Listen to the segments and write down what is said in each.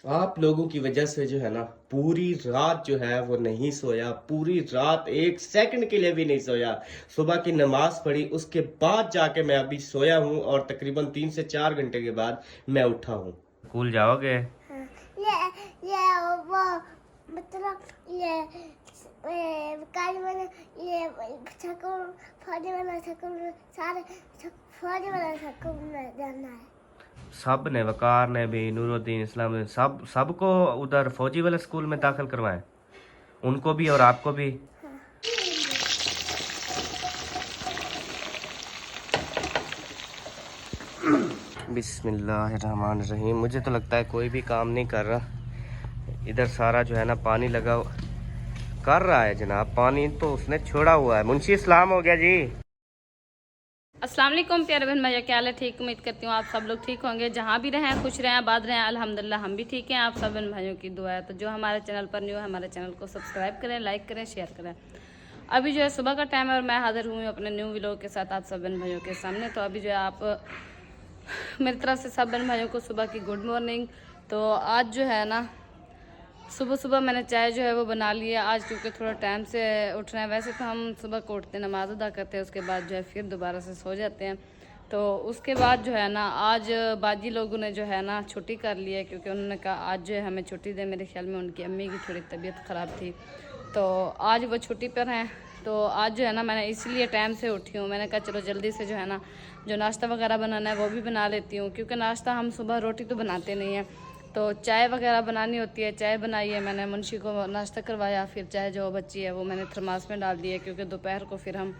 आप लोगों की वजह से जो है ना पूरी रात जो है वो नहीं सोया, पूरी रात एक सेकंड के लिए भी नहीं सोया। सुबह की नमाज पढ़ी, उसके बाद जाके मैं अभी सोया हूँ और तकरीबन 3 से 4 घंटे के बाद मैं उठा हूँ। स्कूल जाओगे? हाँ, ये वो मतलब कल मैंने ये स्कूल फौजी वाला स्कूल सारे फौजी वाला स्कूल में जाना है। सब ने, वकार ने भी, नूरुद्दीन, इस्लाम ने, सबको उधर फौजी वाले स्कूल में दाखिल करवाएं, उनको भी और आपको भी। हाँ। बिस्मिल्लाहिर्रहमानिर्रहीम। मुझे तो लगता है कोई भी काम नहीं कर रहा। इधर सारा जो है ना पानी लगा कर रहा है जनाब, पानी तो उसने छोड़ा हुआ है। मुंशी इस्लाम हो गया जी। अस्सलाम वालेकुम प्यारे बहन भाई, क्या हाल है? ठीक, उम्मीद करती हूँ आप सब लोग ठीक होंगे, जहाँ भी रहें खुश रहें आबाद रहें। अल्हम्दुलिल्लाह हम भी ठीक हैं, आप सब बहन भाइयों की दुआ है। तो जो हमारे चैनल पर न्यू है, हमारे चैनल को सब्सक्राइब करें, लाइक करें, शेयर करें। अभी जो है सुबह का टाइम है और मैं हाजिर हुई हूँ अपने न्यू व्लॉग के साथ आप सब बहन भाइयों के सामने। तो अभी जो है आप मेरी तरफ से सब बहन भाइयों को सुबह की गुड मॉर्निंग। तो आज जो है ना सुबह सुबह मैंने चाय जो है वो बना ली है आज, क्योंकि थोड़ा टाइम से उठ रहे हैं। वैसे तो हम सुबह को उठते हैं, नमाज अदा करते हैं, उसके बाद जो है फिर दोबारा से सो जाते हैं। तो उसके बाद जो है ना आज बाजी लोगों ने जो है ना छुट्टी कर ली है, क्योंकि उन्होंने कहा आज जो है हमें छुट्टी दे। मेरे ख्याल में उनकी अम्मी की थोड़ी तबीयत ख़राब थी, तो आज वो छुट्टी पर हैं। तो आज जो है ना मैंने इसलिए टाइम से उठी हूँ। मैंने कहा चलो जल्दी से जो है ना जो नाश्ता वगैरह बनाना है वो भी बना लेती हूँ, क्योंकि नाश्ता हम सुबह रोटी तो बनाते नहीं हैं, तो चाय वगैरह बनानी होती है। चाय बनाई है मैंने, मुंशी को नाश्ता करवाया, फिर चाय जो बची है वो मैंने थर्मास में डाल दी है, क्योंकि दोपहर को फिर हम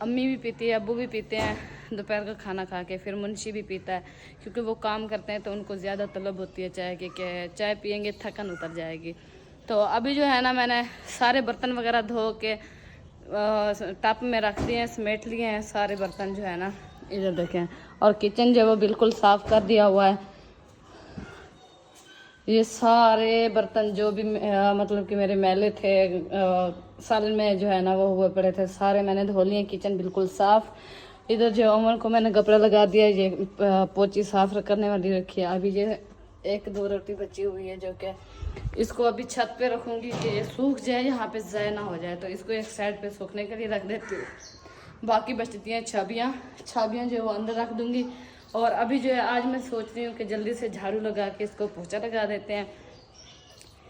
अम्मी भी पीती है, अब्बू भी पीते हैं दोपहर का खाना खा के, फिर मुंशी भी पीता है, क्योंकि वो काम करते हैं तो उनको ज़्यादा तलब होती है चाय की, कि चाय पियेंगे थकन उतर जाएगी। तो अभी जो है ना मैंने सारे बर्तन वगैरह धो के टप में रख दिए हैं, समेट लिए हैं सारे बर्तन जो है ना, इधर देखें। और किचन जो है वो बिल्कुल साफ़ कर दिया हुआ है। ये सारे बर्तन जो भी मतलब कि मेरे मैले थे सालन में जो है ना वो हुए पड़े थे, सारे मैंने धो लिए। किचन बिल्कुल साफ़। इधर जो अमन को मैंने कपड़ा लगा दिया, ये पोची साफ़ करने वाली रखी है। अभी ये एक दो रोटी बची हुई है, जो कि इसको अभी छत पे रखूँगी कि ये सूख जाए, यहाँ पे ज़ाय ना हो जाए, तो इसको एक साइड पे सूखने के लिए रख देती हूँ। बाकी बचती हैं छाबियाँ, छाबियाँ जो है वो अंदर रख दूँगी। और अभी जो है आज मैं सोच रही हूँ कि जल्दी से झाड़ू लगा के इसको पोछा लगा देते हैं।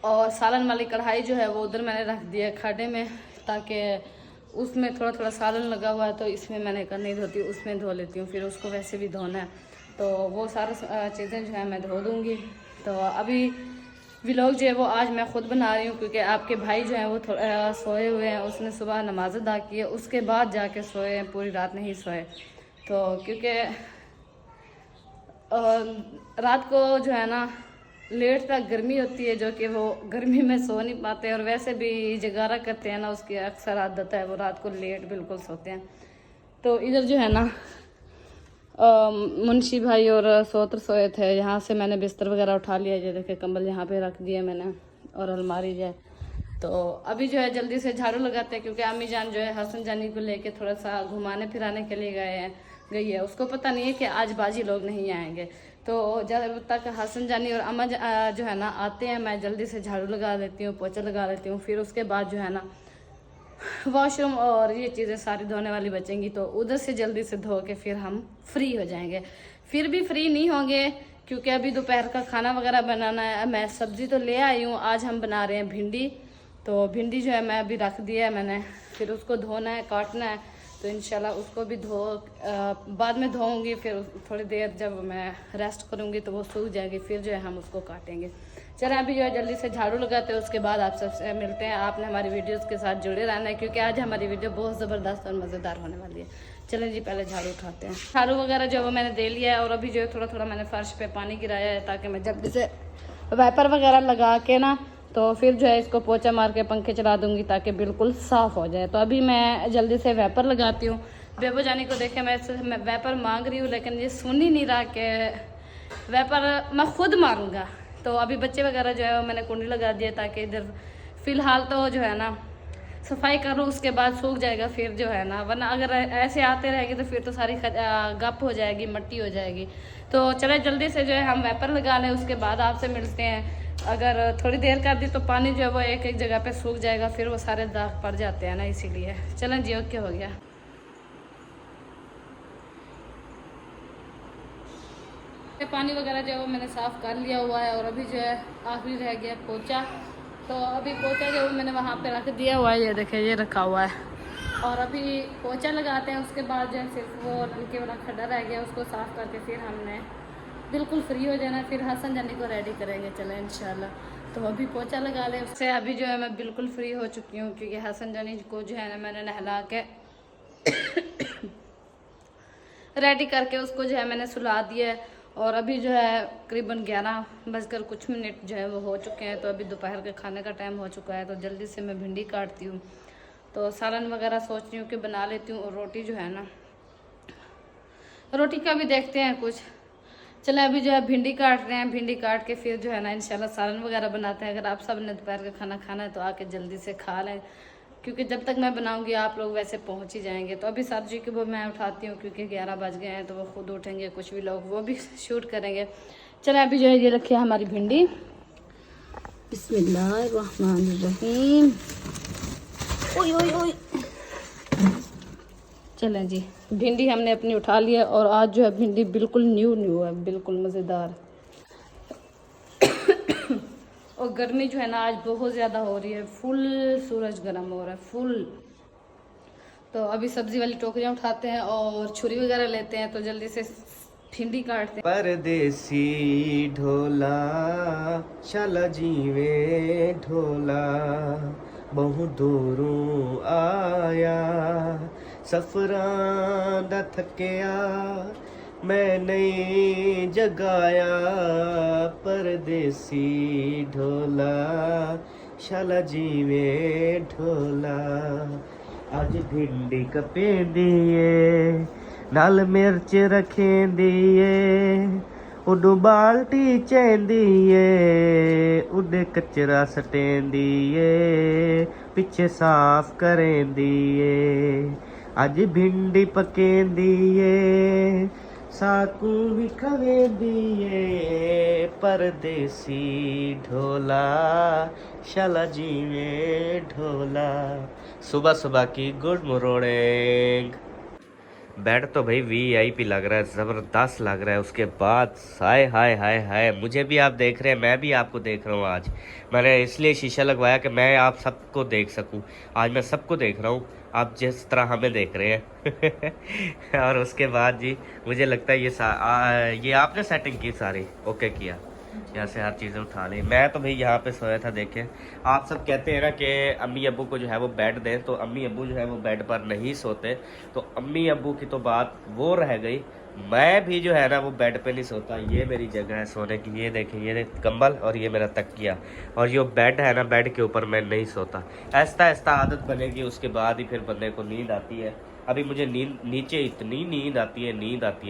और सालन वाली कढ़ाई जो है वो उधर मैंने रख दिया है खाडे में, ताकि उसमें थोड़ा थोड़ा सालन लगा हुआ है, तो इसमें मैंने कर नहीं धोती, उसमें धो लेती हूँ, फिर उसको वैसे भी धोना है, तो वो सारा चीज़ें जो है मैं धो दूँगी। तो अभी व्लॉग जो है वो आज मैं ख़ुद बना रही हूँ, क्योंकि आपके भाई जो हैं वो थोड़ा सोए हुए हैं, उसने सुबह नमाज अदा की है, उसके बाद जाके सोए हैं, पूरी रात नहीं सोए। तो क्योंकि रात को जो है ना लेट तक गर्मी होती है, जो कि वो गर्मी में सो नहीं पाते, और वैसे भी जगारा करते हैं ना, उसकी अक्सर आदत है वो रात को लेट बिल्कुल सोते हैं। तो इधर जो है ना मुंशी भाई और सोतर सोए थे, यहाँ से मैंने बिस्तर वगैरह उठा लिया, ये देखे कंबल यहाँ पे रख दिए मैंने, और अलमारी जो है। तो अभी जो है जल्दी से झाड़ू लगाते हैं, क्योंकि अम्मी जान जो है हसन जानी को लेके थोड़ा सा घुमाने फिराने के लिए गई है। उसको पता नहीं है कि आज बाजी लोग नहीं आएंगे, तो जब तक हसन जानी और अम्मा जो है ना आते हैं, मैं जल्दी से झाड़ू लगा लेती हूँ, पोछा लगा लेती हूँ, फिर उसके बाद जो है ना वॉशरूम और ये चीज़ें सारी धोने वाली बचेंगी, तो उधर से जल्दी से धो के फिर हम फ्री हो जाएंगे। फिर भी फ्री नहीं होंगे, क्योंकि अभी दोपहर का खाना वगैरह बनाना है। मैं सब्ज़ी तो ले आई हूँ, आज हम बना रहे हैं भिंडी, तो भिंडी जो है मैं अभी रख दिया है मैंने, फिर उसको धोना है, काटना है, तो इंशाल्लाह उसको भी बाद में धोऊंगी। फिर थोड़ी देर जब मैं रेस्ट करूँगी तो वो सूख जाएगी, फिर जो है हम उसको काटेंगे। चलें अभी जो है जल्दी से झाड़ू लगाते हैं, उसके बाद आप सबसे मिलते हैं। आपने हमारी वीडियोस के साथ जुड़े रहना है, क्योंकि आज हमारी वीडियो बहुत ज़बरदस्त और मज़ेदार होने वाली है। चलें जी पहले झाड़ू उठाते हैं। झाड़ू वगैरह जो है वो मैंने दे लिया है, और अभी जो है थोड़ा थोड़ा मैंने फर्श पे पानी गिराया है, ताकि मैं जल्दी से वाइपर वगैरह लगा के ना, तो फिर जो है इसको पोछा मार के पंखे चला दूंगी, ताकि बिल्कुल साफ़ हो जाए। तो अभी मैं जल्दी से वाइपर लगाती हूँ। बेबो जानी को देखे मैं वाइपर मांग रही हूँ, लेकिन ये सुन ही नहीं रहा कि वाइपर मैं खुद मारूंगा। तो अभी बच्चे वगैरह जो है वो मैंने कुंडी लगा दिया, ताकि इधर फ़िलहाल तो जो है ना सफाई करो उसके बाद सूख जाएगा फिर जो है ना, वरना अगर ऐसे आते रहेंगे तो फिर तो सारी गप हो जाएगी, मट्टी हो जाएगी। तो चले जल्दी से जो है हम वेपर लगा लें, उसके बाद आपसे मिलते हैं। अगर थोड़ी देर कर दी तो पानी जो है वो एक एक जगह पे सूख जाएगा, फिर वो सारे दाग पड़ जाते हैं ना, इसीलिए। चलें जी, ओके हो गया। पानी वगैरह जो है वो मैंने साफ़ कर लिया हुआ है, और अभी जो है आखिरी रह गया पोछा। तो अभी पोछा जो है वो मैंने वहाँ पे रख दिया हुआ है, ये देखिए ये रखा हुआ है। और अभी पोछा लगाते हैं, उसके बाद जो है सिर्फ वो नलके वाला खड्डा रह गया, उसको साफ़ करके फिर हमने बिल्कुल फ्री हो जाना, फिर हसन जानी को रेडी करेंगे। चलें इंशाल्लाह। तो अभी पोछा लगा लें, उससे अभी जो है मैं बिल्कुल फ्री हो चुकी हूँ, क्योंकि हसन जानी को जो है ना मैंने नहला के रेडी करके उसको जो है मैंने सुला दिया है। और अभी जो है करीबन 11 बजकर कुछ मिनट जो है वो हो चुके हैं। तो अभी दोपहर के खाने का टाइम हो चुका है, तो जल्दी से मैं भिंडी काटती हूँ। तो सालन वगैरह सोच रही हूँ कि बना लेती हूँ, और रोटी जो है ना, रोटी का भी देखते हैं कुछ। चले अभी जो है भिंडी काट रहे हैं, भिंडी काट के फिर जो है ना इंशाल्लाह सालन वगैरह बनाते हैं। अगर आप सब ने दोपहर का खाना खाना है तो आके जल्दी से खा लें, क्योंकि जब तक मैं बनाऊंगी आप लोग वैसे पहुंच ही जाएंगे। तो अभी सब्जी को वो मैं उठाती हूँ, क्योंकि 11 बज गए हैं, तो वो खुद उठेंगे, कुछ भी लोग वो भी शूट करेंगे। चले अभी जो है ये रखी है हमारी भिंडी। बिस्मिल्लाहिर्रहमानिर्रहीम। ओए ओए ओए, चलें जी, भिंडी हमने अपनी उठा ली है। और आज जो है भिंडी बिल्कुल न्यू है, बिल्कुल मज़ेदार। और गर्मी जो है ना आज बहुत ज़्यादा हो रही है, फुल सूरज गर्म हो रहा है, फुल। तो अभी सब्जी वाली टोकरियाँ उठाते हैं और छुरी वगैरह लेते हैं, तो जल्दी से भिंडी काटते हैं। परदेसी ढोला शाला जीवे ढोला, बहु दूरों आया सफरां दा थकिया, मैं नहीं जगाया परदेसी ढोला शाला जीवे ढोला। अज भिंडी कपे दिए नाल मिर्च रखे दिए, उडू बाल्टी चेंदिए, उडे कचरा सटेंदिए, पिछे साफ करें दिए। अज भिंडी पकेंदिए साकू भी खवे दिए, परदेसी ढोला शाला जीवे ढोला। सुबह सुबह की गुड मॉर्निंग। बेड तो भाई VIP लग रहा है, ज़बरदस्त लग रहा है। उसके बाद हाय हाय हाय हाय, मुझे भी आप देख रहे हैं, मैं भी आपको देख रहा हूँ। आज मैंने इसलिए शीशा लगवाया कि मैं आप सबको देख सकूँ। आज मैं सबको देख रहा हूँ, आप जिस तरह हमें देख रहे हैं। और उसके बाद जी मुझे लगता है ये आपने सेटिंग की सारी ओके किया, यहाँ से हर चीज़ें उठा ली। मैं तो भाई यहाँ पे सोया था। देखें, आप सब कहते हैं ना कि अम्मी अब्बू को जो है वो बेड दें, तो अम्मी अब्बू जो है वो बेड पर नहीं सोते। तो अम्मी अब्बू की तो बात वो रह गई, मैं भी जो है ना वो बेड पे नहीं सोता। ये मेरी जगह है सोने की, ये देखें, ये कंबल और ये मेरा तकिया, और ये बेड है ना, बेड के ऊपर मैं नहीं सोता। ऐसा ऐसा आदत बनेगी, उसके बाद ही फिर बंदे को नींद आती है। अभी मुझे नीचे इतनी नींद आती है,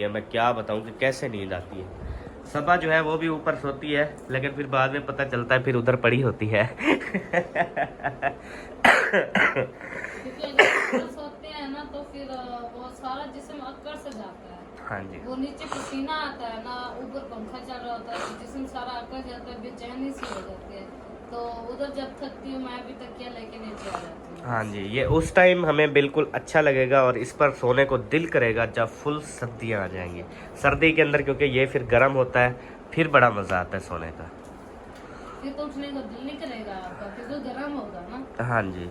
मैं क्या बताऊँ कि कैसे नींद आती है। सबा जो है वो भी ऊपर सोती है, लेकिन फिर बाद में पता चलता है फिर उधर पड़ी होती है। सोते हैं ना तो फिर वो सारा जिस्म अकड़ से जाता है। हाँ जी, वो नीचे पसीना आता है ना, ऊपर पंखा चल रहा होता है, जिस्म सारा अकड़ जाता है, बेचैनी सी हो जाती है। तो उधर जब थकती हूँ मैं भी तकिया लेके नीचे आ जाती हूँ। हाँ जी, ये उस टाइम हमें बिल्कुल अच्छा लगेगा और इस पर सोने को दिल करेगा जब फुल सर्दियाँ आ जाएंगी। सर्दी के अंदर क्योंकि ये फिर गर्म होता है, फिर बड़ा मज़ा आता है सोने का। फिर तो उठने को दिल नहीं करेगा आपका, फिर तो गर्म होगा ना। हाँ जी,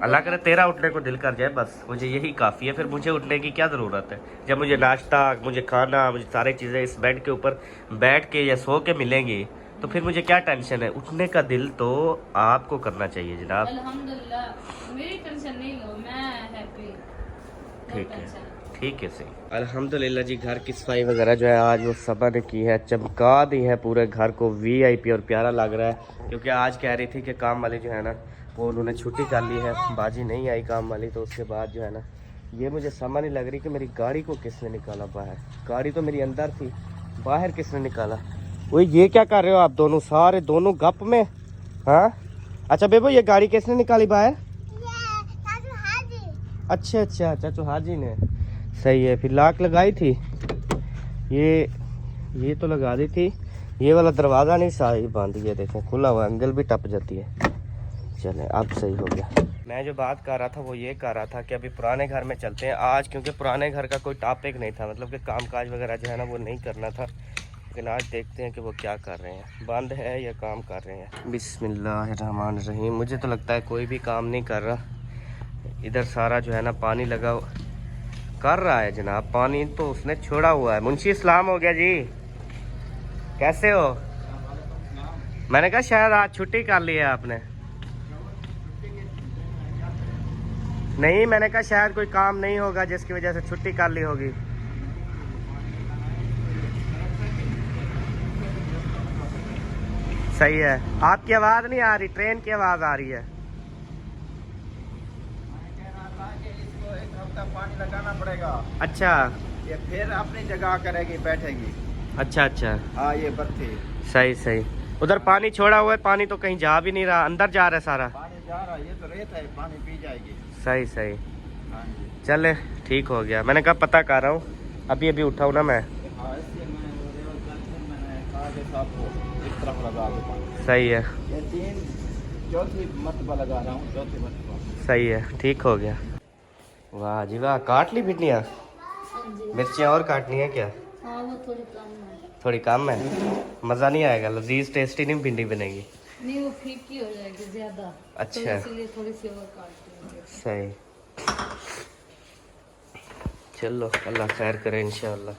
अल्लाह करे तेरा उठने को दिल कर जाए, बस मुझे यही काफ़ी है। फिर मुझे उठने की क्या ज़रूरत है, जब मुझे नाश्ता, मुझे खाना, मुझे सारी चीज़ें इस बेड के ऊपर बैठ के या सो के मिलेंगी, तो फिर मुझे क्या टेंशन है। उठने का दिल तो आपको करना चाहिए जनाब। अल्हम्दुलिल्लाह, मेरी टेंशन नहीं लो, मैं हैप्पी। ठीक है, ठीक है सही। अल्हम्दुलिल्लाह जी, घर की सफाई वगैरह जो है आज वो सबा ने की है, चमका दी है पूरे घर को, VIP और प्यारा लग रहा है। क्योंकि आज कह रही थी कि काम वाली जो है ना वो उन्होंने छुट्टी कर ली है, बाजी नहीं आई काम वाली। तो उसके बाद जो है ना ये मुझे समझ नहीं लग रही कि मेरी गाड़ी को किसने निकाला बाहर। गाड़ी तो मेरी अंदर थी, बाहर किसने निकाला। वही ये क्या कर रहे हो आप दोनों, सारे दोनों गप में? हाँ अच्छा बेबो, ये गाड़ी किसने निकाली बाहर? अच्छा अच्छा चाचू हाजी ने, सही है। फिर लाक लगाई थी, ये तो लगा दी थी, ये वाला दरवाज़ा नहीं सही बांध दिया, देखें खुला हुआ, एंगल भी टप जाती है। चले अब सही हो गया। मैं जो बात कर रहा था वो ये कर रहा था कि अभी पुराने घर में चलते हैं आज, क्योंकि पुराने घर का कोई टॉपिक नहीं था, मतलब कि कामकाज वगैरह जो है ना वो नहीं करना था। लेकिन आज देखते हैं कि वो क्या कर रहे हैं, बंद है या काम कर रहे हैं। बिस्मिल्लाहिर्रहमानिर्रहीम। मुझे तो लगता है कोई भी काम नहीं कर रहा। इधर सारा जो है ना पानी लगा कर रहा है जनाब, पानी तो उसने छोड़ा हुआ है। मुंशी इस्लाम हो गया जी, कैसे हो? मैंने कहा शायद आज छुट्टी कर ली है आपने। नहीं, मैंने कहा शायद कोई काम नहीं होगा जिसकी वजह से छुट्टी कर ली होगी। सही है। आपकी आवाज़ नहीं आ रही, ट्रेन की आवाज़ आ रही है। इसको एक हफ्ता पानी लगाना पड़ेगा, अच्छा ये फिर अपनी जगह करेगी, बैठेगी। अच्छा अच्छा, हाँ ये बर्थी। सही सही। उधर पानी छोड़ा हुआ है, पानी तो कहीं जा भी नहीं रहा, अंदर जा रहा है सारा। पानी जा रहा है, ये तो रेत है, पानी पी जाएगी। सही सही, हाँ जी। चले ठीक हो गया। मैंने कहा पता कर रहा हूँ, अभी अभी उठाऊँ ना मैं। हाँ इसलिए मैंने कहा कि साहब को इस तरफ लगा दो पानी। सही है, ये चौथी मरतबा लगा रहा हूँ, चौथी मरतबा। सही है, ठीक हो गया। वाह जी वाह, काट ली भिंडियाँ? मिर्चियाँ और काटनी है क्या? हाँ वो थोड़ी कम है। थोड़ी कम है, मज़ा नहीं आएगा, लजीज टेस्टी नहीं भिंडी बनेगी। नहीं वो फीकी हो जाएगी ज्यादा, अच्छा। तो इसीलिए थोड़ी सी और काट देंगे। सही, चलो अल्लाह खैर करे इंशाल्लाह।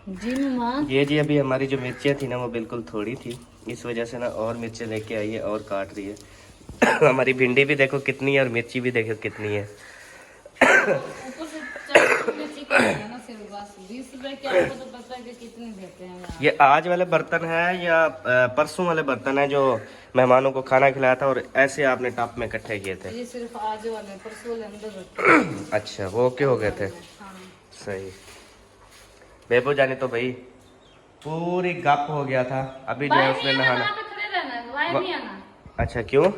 जी मम्मा। ये जी अभी हमारी जो मिर्चियाँ थी ना वो बिल्कुल थोड़ी थी, इस वजह से ना और मिर्चें लेके आई है और काट रही है। हमारी भिंडी भी देखो कितनी है और मिर्ची भी देखो कितनी है। ऊपर से 40 मिर्ची का है ना, सिर्फ बस 20 रुपए की, आपको तो पता है कि कितने देते हैं यहाँ। ये आज वाले बर्तन है या परसों वाले बर्तन है जो मेहमानों को खाना खिलाया था और ऐसे आपने टप में इकट्ठे किए थे? ये सिर्फ आज वाले, परसों वाले अंदर रखते हैं। अच्छा, वो ओके हो गए थे। हाँ। सही। बेबो जाने तो भाई पूरी गप हो गया था, अभी जो है उसने नहाना। वहाँ पे खड़े रहना है, वहाँ नहीं आना। अच्छा क्यों?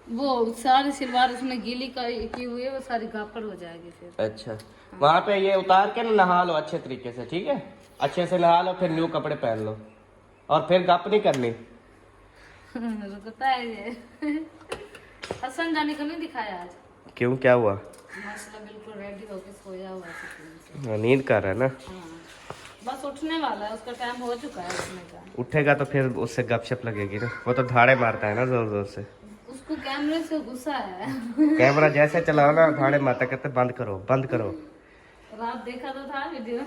वो सारी सिलवार उसमें गीली की हुई है, वो सारी गापड़ हो जाएगी फिर। अच्छा, वहाँ पे ये उतार के नहा लो अच्छे तरीके से, ठीक है? अच्छे से नहा लो, फिर न्यू कपड़े पहन लो और फिर गप नहीं करनी। रुकता है ये। हसन जाने को नहीं दिखाया आज। क्यों, क्या हुआ? माशाल्लाह बिल्कुल रेडी होके सोया हुआ है सुकून से। नींद कर रहा है ना? हाँ, बस उठने वाला है, उसका टाइम हो चुका है उठने का। उठेगा तो फिर उससे गपशप लगेगी ना, वो तो धाड़े मारता है ना जोर जोर से। उसको कैमरे से गुस्सा है। कैमरा जैसे चलाओ ना धाड़े मारता, कहते बंद करो बंद करो। रात देखा तो था वीडियो।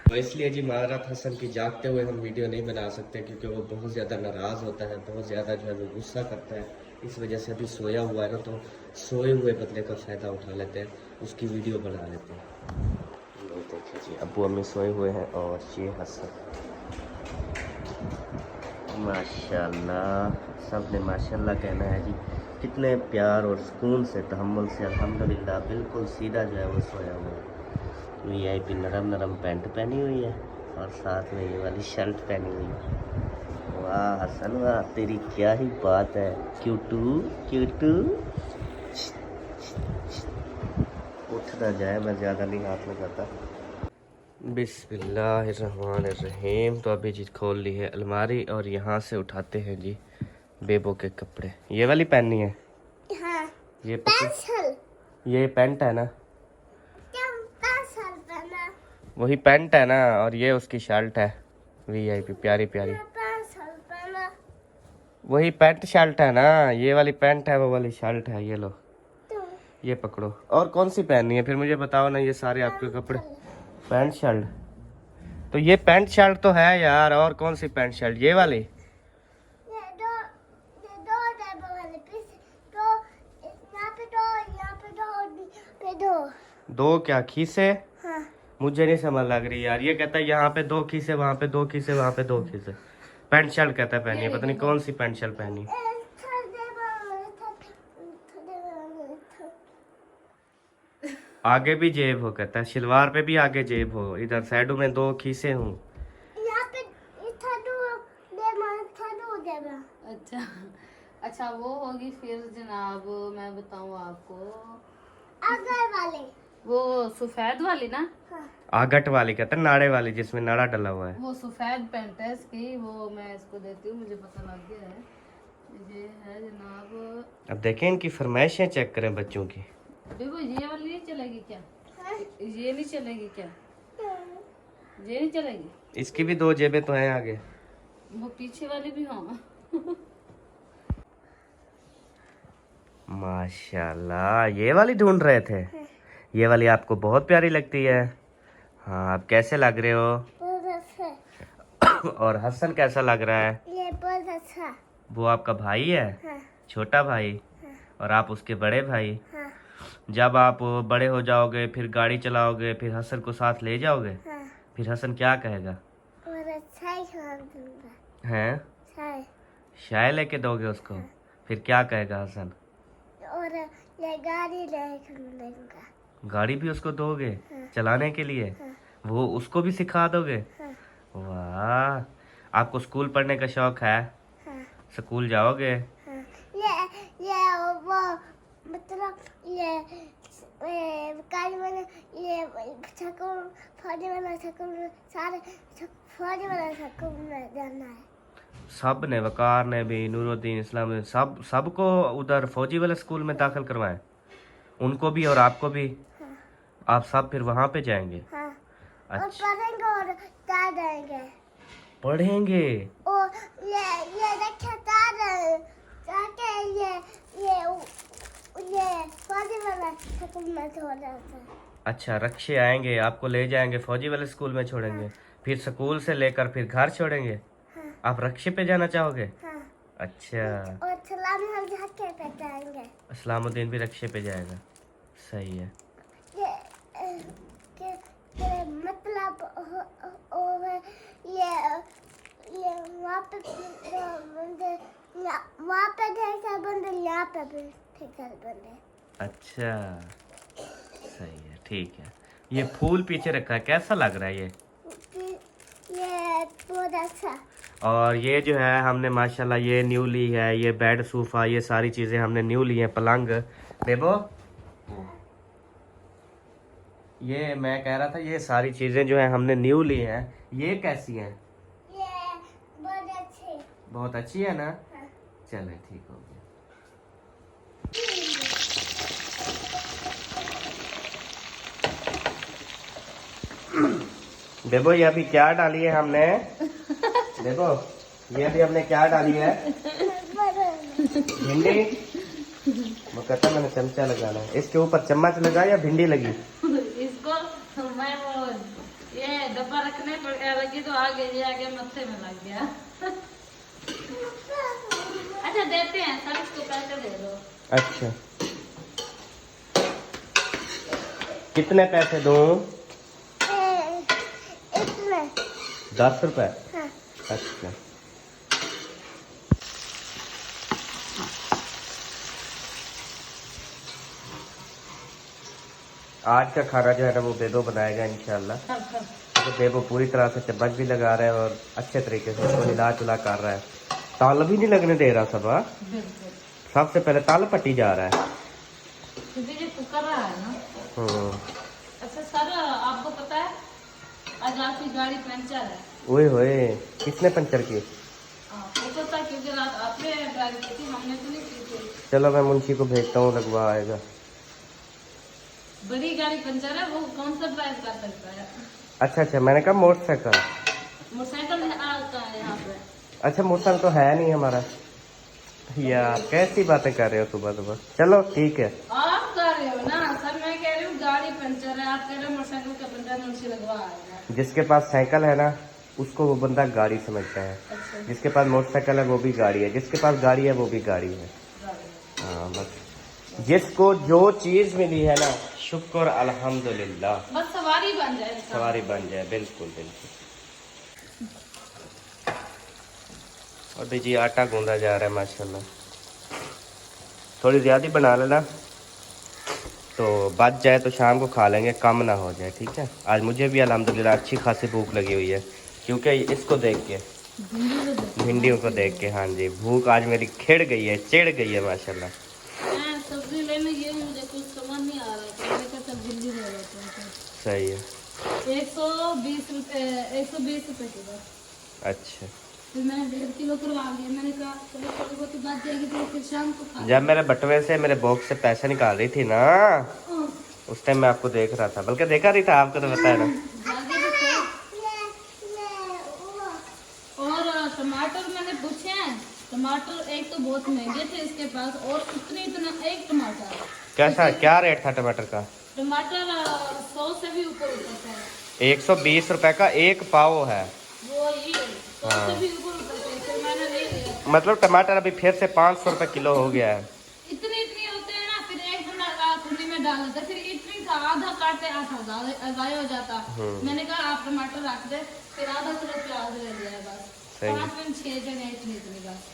तो इसलिए जी महारात हसन की जागते हुए हम वीडियो नहीं बना सकते, क्योंकि वो बहुत ज़्यादा नाराज़ होता है, बहुत ज़्यादा जो है वो गुस्सा करता है। इस वजह से अभी सोया हुआ है ना, तो सोए हुए बदले का फ़ायदा उठा लेते हैं, उसकी वीडियो बना लेते हैं। ये देखिए जी, अब्बू अम्मी सोए हुए हैं और ये हसन, माशाल्लाह, सब ने माशाल्लाह कहना है जी। कितने प्यार और सुकून से, तहम्मुल से, अल्हम्दुलिल्लाह बिल्कुल सीधा जो है वो सोया हुआ है। VIP नरम नरम पैंट पहनी हुई है और साथ में ये वाली शर्ट पहनी हुई है। वाह हसन वाह, तेरी क्या ही बात है, क्यूटू क्यूटू। उठ ना जाए, मैं ज़्यादा नहीं हाथ लगाता। बिस्मिल्लाहिर्रहमानिर्रहीम। तो अभी जी खोल ली है अलमारी और यहाँ से उठाते हैं जी बेबो के कपड़े। ये वाली पहननी है? हाँ ये पेंसिल, ये पैंट है ना? क्या पेंसिल पहना? वही पैंट है ना, और ये उसकी शर्ट है VIP प्यारी प्यारी। पेंसिल पहना वही पैंट शर्ट है ना, ये वाली पैंट है, वो वाली शर्ट है। ये लो, तो ये पकड़ो। और कौन सी पहननी है फिर मुझे बताओ ना, ये सारे आपके कपड़े पैंट शर्ट। तो ये पैंट शर्ट तो है यार, और कौन सी पैंट शर्ट? ये वाली? ये दो डब्बे वाले पीस, दो यहाँ पे दो, यहाँ पे दो। दो क्या खीसे? हाँ मुझे नहीं समझ लग रही यार। ये कहता है यहाँ पे 2 खीसे, वहाँ पे 2 खीसे, वहाँ पे 2 खीसे। पैंट शर्ट कहता है पहनी है, पता नहीं कौन सी पैंट शर्ट पहनी। आगे भी जेब हो, कहता है शलवार पे भी आगे जेब हो, इधर साइडों में 2 खीसे हूँ। यहाँ पे था दो, दे था दो डब्बा। अच्छा, अच्छा वो होगी फिर जनाब, मैं बताऊँ आपको, अगर वाले वो सफेद वाली ना, हाँ आगट वाली कहते हैं, नाड़े वाली जिसमें नाड़ा डला हुआ है। वो सफेद पैंट है इसकी, वो मैं इसको देती हूँ, मुझे पता लग गया है। ये है जनाब, अब देखें इनकी फरमाइशें चेक करें बच्चों की। देखो ये वाली नहीं चलेगी क्या? हाँ ये नहीं चलेगी क्या? ये नहीं चलेगी? इसकी भी 2 जेबें तो हैं आगे। वो पीछे वाली भी हो। माशाल्लाह, ये वाली ढूंढ रहे थे। ये वाली आपको बहुत प्यारी लगती है। हाँ, आप कैसे लग रहे हो? बहुत अच्छा, और हसन कैसा लग रहा है? ये बहुत अच्छा। वो आपका भाई है, हाँ छोटा भाई, और आप उसके बड़े भाई। हाँ जब आप बड़े हो जाओगे, फिर गाड़ी चलाओगे, फिर हसन को साथ ले जाओगे, हाँ, फिर हसन क्या कहेगा? बहुत अच्छा ही खाना दूंगा। हैं? चाय चाय लेके दोगे उसको, फिर क्या कहेगा हसन? और ये गाड़ी लेकर दूंगा। गाड़ी भी उसको दोगे चलाने के लिए? वो उसको भी सिखा दोगे? हाँ वाह, आपको स्कूल पढ़ने का शौक है? हाँ स्कूल जाओगे? हाँ, ये वो मतलब ये गाड़ी वाला, ये स्कूल, फौजी वाला स्कूल, सारे फौजी वाला स्कूल में जाना है। सब ने, वकार ने भी, नूरुद्दीन, इस्लाम ने, सबको उधर फौजी वाले स्कूल में दाखिल करवाएं, उनको भी और आपको भी। हाँ आप सब फिर वहां पे जाएंगे? हाँ, और अच्छा, पढ़ेंगे और जा देंगे। पढ़ेंगे? और ये रक्षा जाके ये फौजी वाला स्कूल में हो जाता है। अच्छा, रक्षे आएंगे, आपको ले जाएंगे, फौजी वाले स्कूल में छोड़ेंगे, फिर स्कूल से लेकर फिर घर छोड़ेंगे। हाँ आप रक्षे पे जाना चाहोगे? हाँ, अच्छा, और सलामी हम जाके पे जाएंगे। इस्लामुद्दीन भी रक्षे पे जाएगा। सही है। ये मतलब और ये वहाँ पे बंदे, वहाँ पे जैसा बंदे, यहाँ पे भी जैसा बंदे। अच्छा, सही है, ठीक है। ये फूल पीछे रखा है, कैसा लग रहा है ये? ये बहुत अच्छा। और ये जो है हमने माशाल्लाह ये न्यू ली है, ये बेड सोफा, ये सारी चीजें हमने न्यू ली हैं। पलंग बेबो, ये मैं कह रहा था, ये सारी चीजें जो है हमने न्यू ली हैं। ये कैसी हैं? ये बहुत अच्छे। बहुत अच्छी है ना? हाँ। चले, ठीक हो गया। बेबो, ये अभी क्या डाली है हमने? बेबो, ये अभी हमने क्या डाली है? भिंडी। वो कहता मैंने चमचा लगाना है। इसके ऊपर चम्मच लगा या भिंडी लगी? इसको मैं वो ये डब्बा रखने पर लगी तो आगे ये आगे मत्थे में लग गया। अच्छा देते हैं सर, इसको पैसे दे दो। अच्छा, कितने पैसे दूं? इसमें 10 रुपए? हाँ। अच्छा, आज का खाना जो है ना वो बेबो बनाएगा इंशाल्लाह। तो बेबो पूरी तरह से चम्मच भी लगा रहा है और अच्छे तरीके से उसको हिला चुला कर रहा है। ताल भी नहीं लगने दे रहा सब। हाँ? बिल्कुल, सबसे पहले ताल पट्टी जा रहा है। क्योंकि ये कुकर रहा है ना। अच्छा सर, आपको पता है आज आपकी गाड़ी पंचर है? ओए होए, किसने पंचर की? आपको पता, क्योंकि रात आपने ड्राइव की थी, हमने तो नहीं की थी। चलो मैं मुंशी को भेजता हूँ, लगवा आएगा। बड़ी गाड़ी पंचर है, वो कौन सा ड्राइव कर सकता है? अच्छा अच्छा, मैंने कहा मोटरसाइकिल। मोटरसाइकिल आता है यहाँ पे। अच्छा, मोटरसाइकिल तो है नहीं हमारा। यार कैसी बातें कर रहे हो सुबह सुबह। चलो ठीक है। आप कर रहे हो ना सर, मैं कह रही हूँ गाड़ी पंचर है, आप कह रहे हो मोटरसाइकिल का पंचर मुझसे लगवा आएगा। जिसके पास साइकिल है ना उसको वो बंदा गाड़ी समझता है। अच्छा, जिसके पास मोटरसाइकिल है वो भी गाड़ी है, जिसके पास गाड़ी है वो भी गाड़ी है। गाड़ी। हाँ, बस जिसको जो चीज मिली है ना, शुक्र अल्हम्दुलिल्लाह, बस सवारी बन जाए इंसान। सवारी बन जाए। बिल्कुल बिल्कुल। और जी आटा गूंदा जा रहा है माशाल्लाह। थोड़ी ज्यादा ही बना लेना, तो बच जाए तो शाम को खा लेंगे, कम ना हो जाए। ठीक है, आज मुझे भी अल्हम्दुलिल्लाह अच्छी खासी भूख लगी हुई है, क्योंकि इसको देख के भिंडियों को देख के। हाँ जी, भूख आज मेरी खिड़ गई है, चिढ़ गई है माशाल्लाह। सब्जी लेने गई, मुझे कुछ समझ नहीं आ रहा था, मैंने कहा सब भिंडी ले लेते हैं। सही है। 120 रुपए किलो। अच्छा, फिर मैंने 1.5 किलो करवा लिया, मैंने कहा चलो थोड़ी बहुत बात जाएगी तो फिर शाम को खा। जब मेरे बटुए से मेरे बॉक्स से पैसे निकाल रही थी ना, उस टाइम मैं आपको देख रहा था, बल्कि देखा नहीं था, आपको तो बताया ना। और टमाटर मैंने पूछे हैं, टमाटर एक तो बहुत महंगे थे इसके पास, और इतना एक टमाटर कैसा, क्या रेट था टमाटर का? टमाटर 100 से भी ऊपर है। 120 रुपए का एक पाव है वो ये 100 से भी ऊपर थे, फिर मैंने ले लिया। मतलब टमाटर अभी फिर से 500 रुपए किलो हो गया है। इतने होते हैं ना, फिर एक खुली में डाल देते, फिर इतनी था, आधा काटते आधा ज़ाया हो जाता। मैंने कहा आप टमाटर रख दे, फिर आधा किलो प्याज ले लिया बस, 5 में 6 जने इतनी बस।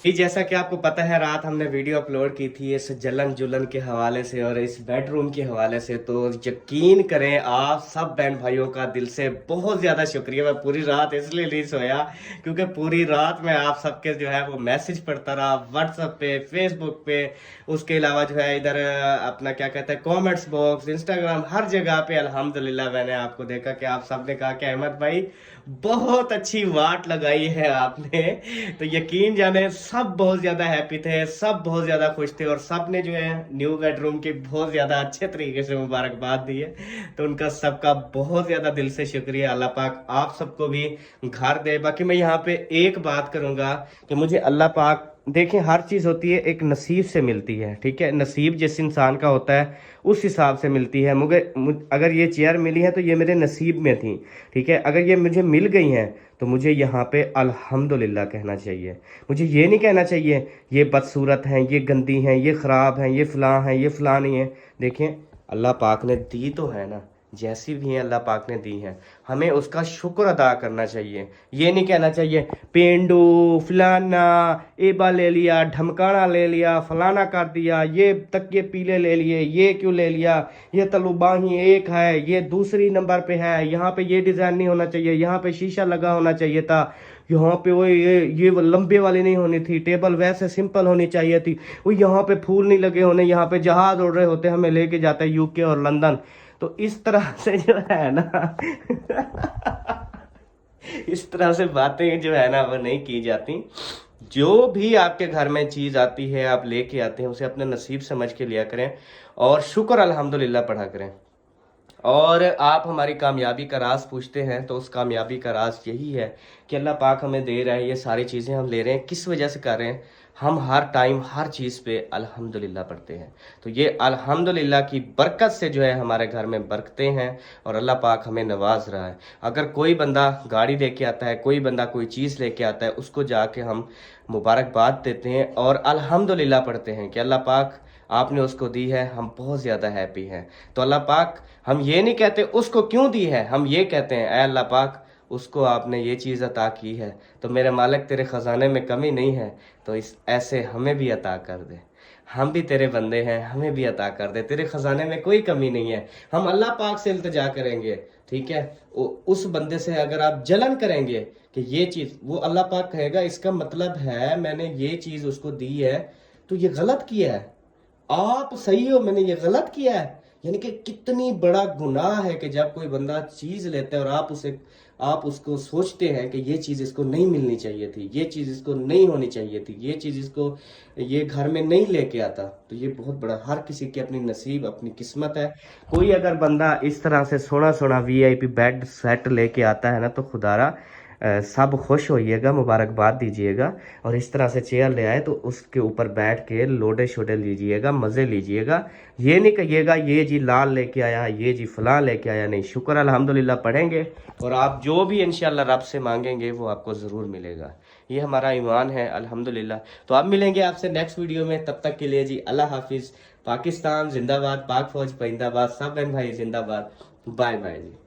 जैसा कि आपको पता है, रात हमने वीडियो अपलोड की थी इस जलन जुलन के हवाले से और इस बेडरूम के हवाले से, तो यकीन करें आप सब बहन भाइयों का दिल से बहुत ज़्यादा शुक्रिया। मैं पूरी रात इसलिए नहीं सोया क्योंकि पूरी रात मैं आप सबके जो है वो मैसेज पढ़ता रहा व्हाट्सएप पे, फेसबुक पे, उसके अलावा जो है इधर अपना क्या कहते हैं कॉमेंट्स बॉक्स, इंस्टाग्राम, हर जगह पे अल्हम्दुलिल्लाह मैंने आपको देखा कि आप सब ने कहा कि अहमद भाई बहुत अच्छी वाट लगाई है आपने। तो यकीन जाने सब बहुत ज्यादा हैप्पी थे, सब बहुत ज्यादा खुश थे और सब ने जो है न्यू बेडरूम की बहुत ज्यादा अच्छे तरीके से मुबारकबाद दी है। तो उनका सबका बहुत ज्यादा दिल से शुक्रिया। अल्लाह पाक आप सबको भी घर दे। बाकी मैं यहाँ पे एक बात करूंगा कि मुझे अल्लाह पाक, देखें हर चीज़ होती है एक नसीब से मिलती है, ठीक है, नसीब जिस इंसान का होता है उस हिसाब से मिलती है। अगर ये चेयर मिली है तो ये मेरे नसीब में थी, ठीक है। अगर ये मुझे मिल गई हैं तो मुझे यहाँ पे अल्हम्दुलिल्लाह कहना चाहिए। मुझे ये नहीं कहना चाहिए ये बदसूरत हैं, ये गंदी हैं, ये ख़राब हैं, ये फ़लाँ हैं, ये फ़लाँ नहीं है। देखें अल्लाह पाक ने दी तो है ना, जैसी भी हैं अल्लाह पाक ने दी हैं, हमें उसका शुक्र अदा करना चाहिए। ये नहीं कहना चाहिए पेंडू फलाना एबा ले लिया, ढमकाना ले लिया, फलाना कर दिया, ये तकिए पीले ले लिए, ये क्यों ले लिया, ये तलुबाही एक है, ये दूसरी नंबर पे है, यहाँ पे ये डिज़ाइन नहीं होना चाहिए, यहाँ पे शीशा लगा होना चाहिए था, यहाँ पे वो ये लंबे वाली नहीं होनी थी, टेबल वैसे सिंपल होनी चाहिए थी, वो यहाँ पे फूल नहीं लगे होने, यहाँ पे जहाज उड़ रहे होते हमें लेके जाता है यूके और लंदन। तो इस तरह से जो है ना इस तरह से बातें जो है ना वो नहीं की जाती। जो भी आपके घर में चीज़ आती है आप लेके आते हैं उसे अपने नसीब समझ के लिया करें और शुक्र अल्हम्दुलिल्लाह पढ़ा करें। और आप हमारी कामयाबी का राज पूछते हैं तो उस कामयाबी का राज यही है कि अल्लाह पाक हमें दे रहा है, ये सारी चीज़ें हम ले रहे हैं, किस वजह से कर रहे हैं, हम हर टाइम हर चीज़ पे अल्हम्दुलिल्लाह पढ़ते हैं। तो ये अल्हम्दुलिल्लाह की बरकत से जो है हमारे घर में बरकतें हैं और अल्लाह पाक हमें नवाज रहा है। अगर कोई बंदा गाड़ी लेके आता है, कोई बंदा कोई चीज़ लेके आता है, उसको जाके हम मुबारकबाद देते हैं और अल्हम्दुलिल्लाह पढ़ते हैं कि अल्लाह पाक आपने उसको दी है, हम बहुत ज़्यादा हैप्पी हैं। तो अल्लाह पाक, हम ये नहीं कहते उसको क्यों दी है, हम ये कहते हैं ऐ अल्लाह पाक उसको आपने ये चीज़ अता की है तो मेरे मालिक तेरे ख़जाने में कमी नहीं है, तो इस ऐसे हमें भी अता कर दे, हम भी तेरे बंदे हैं, हमें भी अता कर दे, तेरे ख़जाने में कोई कमी नहीं है। हम अल्लाह पाक से इल्तिजा करेंगे, ठीक है। उस बंदे से अगर आप जलन करेंगे कि ये चीज़, वो अल्लाह पाक कहेगा इसका मतलब है मैंने ये चीज़ उसको दी है तो ये गलत किया है, आप सही हो, मैंने ये गलत किया है। यानी कि कितनी बड़ा गुनाह है कि जब कोई बंदा चीज़ लेता है और आप उसको सोचते हैं कि ये चीज़ इसको नहीं मिलनी चाहिए थी, ये चीज़ इसको नहीं होनी चाहिए थी, ये चीज़ इसको ये घर में नहीं लेके आता। तो ये बहुत बड़ा, हर किसी की अपनी नसीब अपनी किस्मत है। कोई अगर बंदा इस तरह से सोना VIP बेड सेट लेके आता है ना तो खुदारा सब खुश होइएगा, मुबारकबाद दीजिएगा। और इस तरह से चेयर ले आए तो उसके ऊपर बैठ के लोडे शोडे लीजिएगा, मज़े लीजिएगा। ये नहीं कहिएगा ये जी लाल लेके आया, ये जी फलां लेके आया, नहीं, शुक्र अल्हम्दुलिल्लाह पढ़ेंगे और आप जो भी इंशाल्लाह रब से मांगेंगे वो आपको ज़रूर मिलेगा। ये हमारा ईमान है अल्हम्दुलिल्लाह। तो आप मिलेंगे आपसे नेक्स्ट वीडियो में, तब तक के लिए जी अल्लाह हाफिज़। पाकिस्तान जिंदाबाद, पाक फौज जिंदाबाद, सब बहन भाई जिंदाबाद। बाय बाय जी।